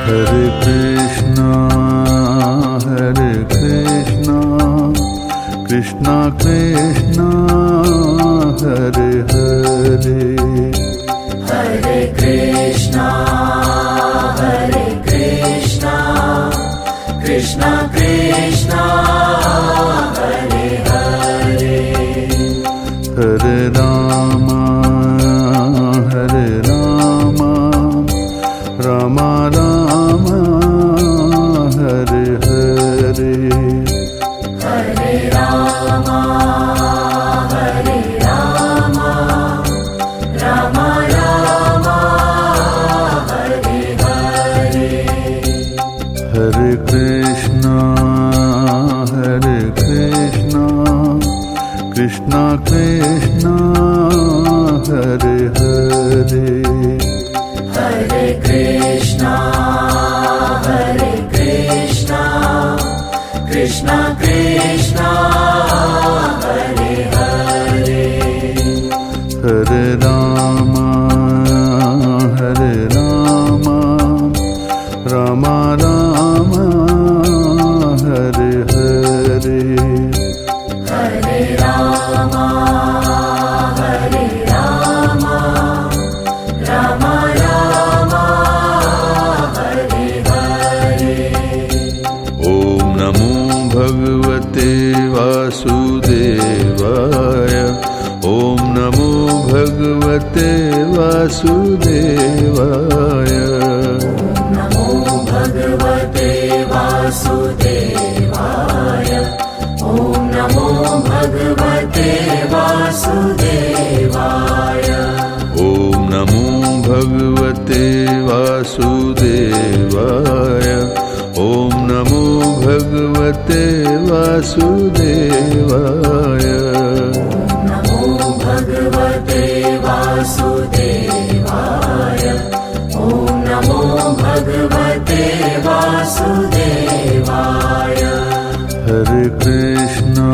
Hare Krishna, Krishna Krishna, Hare Hare, Hare Krishna, Krishna Krishna, Hare Hare, Hare Rama, Rama Rama, Hare Hare, Hare Rama, Rama Rama, Hare Hare, Hare Krishna, Krishna Krishna, Hare Hare, Hare Krishna, Krishna Krishna, Hare Hare, Hare Rama, Rama Rama, Hare Hare, Hare Rama, Rama Rama, Hare Hare. Om Namo Bhagavate Vasudevaya, Om Namo Bhagavate Vasudevaya, Namo Bhagavate Vasudevaya, Om Namo Bhagavate Vasudevaya, Om Namo Bhagavate Vasudevaya, Om Namo Bhagavate Vasudevaya, Namo Bhagavate Vasudevaya, Om Namo Bhagavate Vasudevaya. Hare Krishna,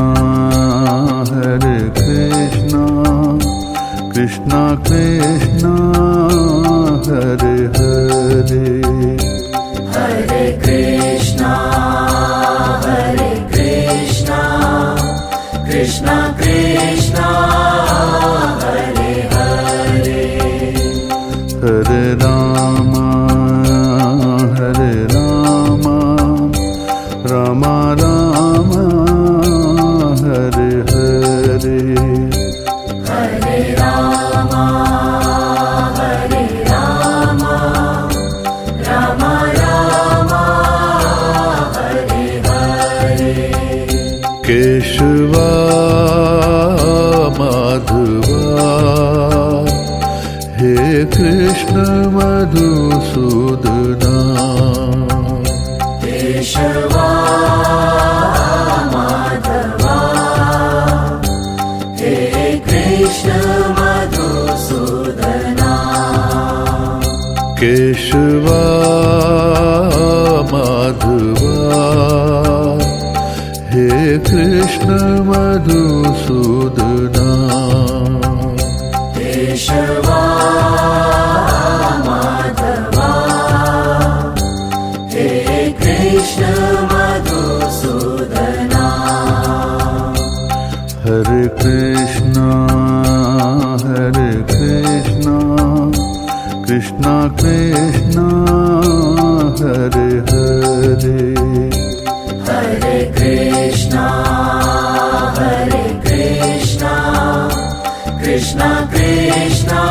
Krishna Krishna, Hare Hare, Hare Krishna, Krishna Krishna, Hare Hare, Hare Rama, Rama Rama, Hare Hare, Hare Rama, Rama Rama, Hare Hare, Keshava Madhava, He Krishna Madhusudana, Keshava Madhava, He Krishna Madhusudana, Keshava Madhava, He Krishna Madhusudana, Keshava Madhava, He Krishna Madhusudana. Hare Krishna, Krishna Krishna, Hare Hare, Hare Krishna, Krishna Krishna,